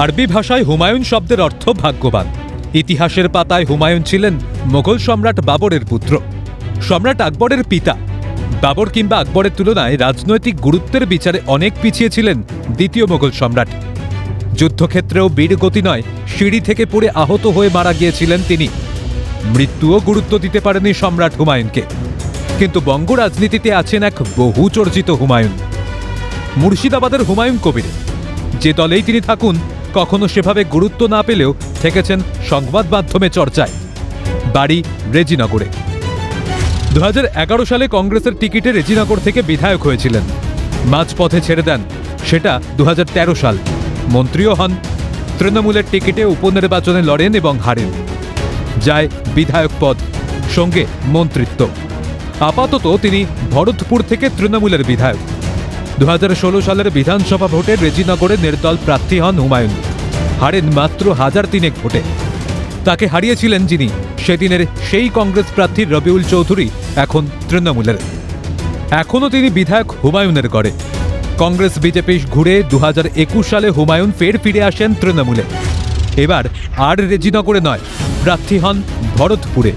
আরবি ভাষায় হুমায়ুন শব্দের অর্থ ভাগ্যবান। ইতিহাসের পাতায় হুমায়ুন ছিলেন মোগল সম্রাট বাবরের পুত্র, সম্রাট আকবরের পিতা। বাবর কিংবা আকবরের তুলনায় রাজনৈতিক গুরুত্বের বিচারে অনেক পিছিয়ে ছিলেন দ্বিতীয় মোগল সম্রাট। যুদ্ধক্ষেত্রেও বীরগতি নয়, সিঁড়ি থেকে পড়ে আহত হয়ে মারা গিয়েছিলেন তিনি। মৃত্যুও গুরুত্ব দিতে পারেনি সম্রাট হুমায়ুনকে। কিন্তু বঙ্গ রাজনীতিতে আছেন এক বহু চর্চিত হুমায়ুন, মুর্শিদাবাদের হুমায়ুন কবির। যে দলেই তিনি থাকুন, কখনো সেভাবে গুরুত্ব না পেলেও থেকেছেন সংবাদ মাধ্যমে চর্চায়। বাড়ি রেজিনগরে। 2011 সালে কংগ্রেসের টিকিটে রেজিনগর থেকে বিধায়ক হয়েছিলেন। মাঝপথে ছেড়ে দেন, সেটা 2013 সাল। মন্ত্রীও হন। তৃণমূলের টিকিটে উপনির্বাচনে লড়েন এবং হারেন। যায় বিধায়ক পদ, সঙ্গে মন্ত্রিত্ব। আপাতত তিনি ভরতপুর থেকে তৃণমূলের বিধায়ক। 2016 সালের বিধানসভা ভোটে রেজিনগরে নির্দল প্রার্থী হন হুমায়ুন। হারেন মাত্র 1003 ভোটে। তাকে হারিয়েছিলেন যিনি, সেদিনের সেই কংগ্রেস প্রার্থী রবিউল চৌধুরী, এখন তৃণমূলের। এখনও তিনি বিধায়ক হুমায়ুনের গড়ে। কংগ্রেস বিজেপি ঘুরে 2021 সালে হুমায়ুন ফের ফিরে আসেন তৃণমূলে। এবার আর রেজিনগরে নয়, প্রার্থী হন ভরতপুরে,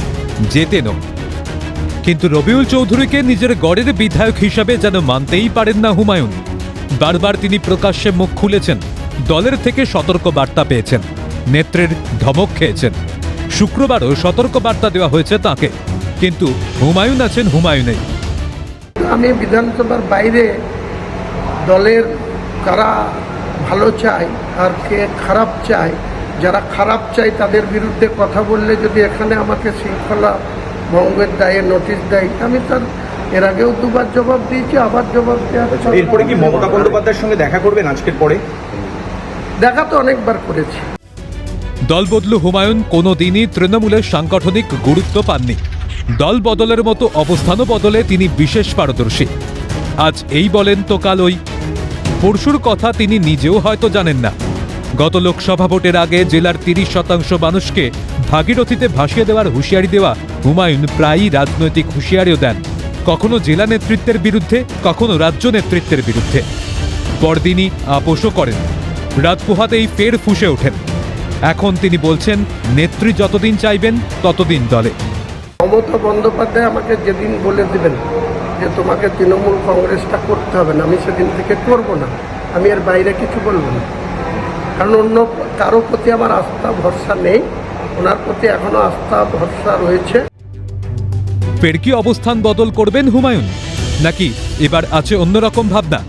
জেতেনও। কিন্তু রবিউল চৌধুরীকে নিজের গড়ের বিধায়ক হিসাবে যেন মানতেই পারেন না হুমায়ুন। বারবার তিনি প্রকাশ্যে মুখ খুলেছেন, দলের থেকে সতর্ক বার্তা পেয়েছেন, নেত্রের ধমক খেয়েছেন। শুক্রবারও সতর্ক বার্তা দেওয়া হয়েছে তাঁকে। কিন্তু হুমায়ুন আছেন হুমায়ুনেই। আমি বিধানসভার বাইরে দলের কারা ভালো চায় আর কে খারাপ চায়, যারা খারাপ চায় তাদের বিরুদ্ধে কথা বললে যদি এখানে আমাকে শৃঙ্খলা ভঙ্গের দায়ে নোটিশ দেয়, আমি তার এর আগেও দুবার জবাব দিয়েছি, আবার জবাব দেওয়া হবে। এরপরে কি মমতা বন্দ্যোপাধ্যায়ের সঙ্গে দেখা করবেন আজকের পরে? দেখা তো অনেকবার করেছি। দল বদলু হুমায়ুন কোনো দিনই তৃণমূলের সাংগঠনিক গুরুত্ব পাননি। দল বদলের মতো অবস্থানও বদলে তিনি বিশেষ পারদর্শী। আজ এই বলেন তো কাল ওই। পরশুর কথা তিনি নিজেও হয়তো জানেন না। গত লোকসভা ভোটের আগে জেলার 30% মানুষকে ভাগীরথীতে ভাসিয়ে দেওয়ার হুঁশিয়ারি দেওয়া হুমায়ুন প্রায়ই রাজনৈতিক হুঁশিয়ারিও দেন, কখনো জেলা নেতৃত্বের বিরুদ্ধে, কখনো রাজ্য নেতৃত্বের বিরুদ্ধে। পরদিনই আপোষও করেন, রাত পোহাতেই ফের ফুঁসে ওঠেন। এখন তিনি বলছেন, নেত্রী যতদিন চাইবেন ততদিন দলে। মমতা বন্দ্যোপাধ্যায় আমাকে যেদিন বলে দেবেন যে তোমাকে তৃণমূল কংগ্রেসটা করতে হবে না, আমি সেদিন থেকে করব না। আমি এর বাইরে কিছু বলবো না, কারণ অন্য কারো প্রতি আমার আস্থা ভরসা নেই। ওনার প্রতি এখনো আস্থা ভরসা রয়েছে। ফের কি অবস্থান বদল করবেন হুমায়ুন, নাকি এবার আছে অন্যরকম ভাবনা?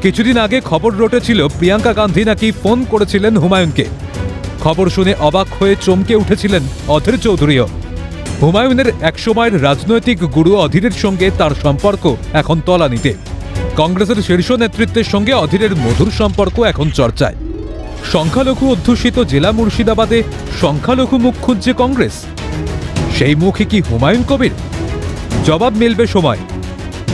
কিছুদিন আগে খবর রটেছিল প্রিয়াঙ্কা গান্ধী নাকি ফোন করেছিলেন হুমায়ুনকে। খবর শুনে অবাক হয়ে চমকে উঠেছিলেন অধীর চৌধুরীও। হুমায়ুনের একসময়ের রাজনৈতিক গুরু অধীরের সঙ্গে তার সম্পর্ক এখন তলানিতে। কংগ্রেসের শীর্ষ নেতৃত্বের সঙ্গে অধীরের মধুর সম্পর্ক এখন চর্চায়। সংখ্যালঘু অধ্যুষিত জেলা মুর্শিদাবাদে সংখ্যালঘু মুখ খুঁজছে কংগ্রেস। সেই মুখে কি হুমায়ুন কবির? জবাব মিলবে সময়।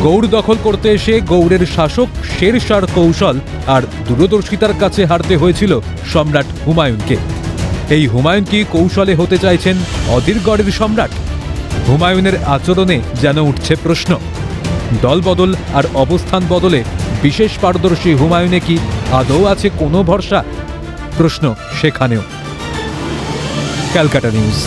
গৌড় দখল করতে এসে গৌড়ের শাসক শেরশাহর কৌশল আর দূরদর্শিতার কাছে হারতে হয়েছিল সম্রাট হুমায়ুনকে। এই হুমায়ুন কি কৌশলে হতে চাইছেন অধীরগড়ের সম্রাট? হুমায়ুনের আচরণে যেন উঠছে প্রশ্ন। দল বদল আর অবস্থান বদলে বিশেষ পারদর্শী হুমায়ুনে কি আদৌ আছে কোনো ভরসা? প্রশ্ন সেখানেও। ক্যালকাটা নিউজ।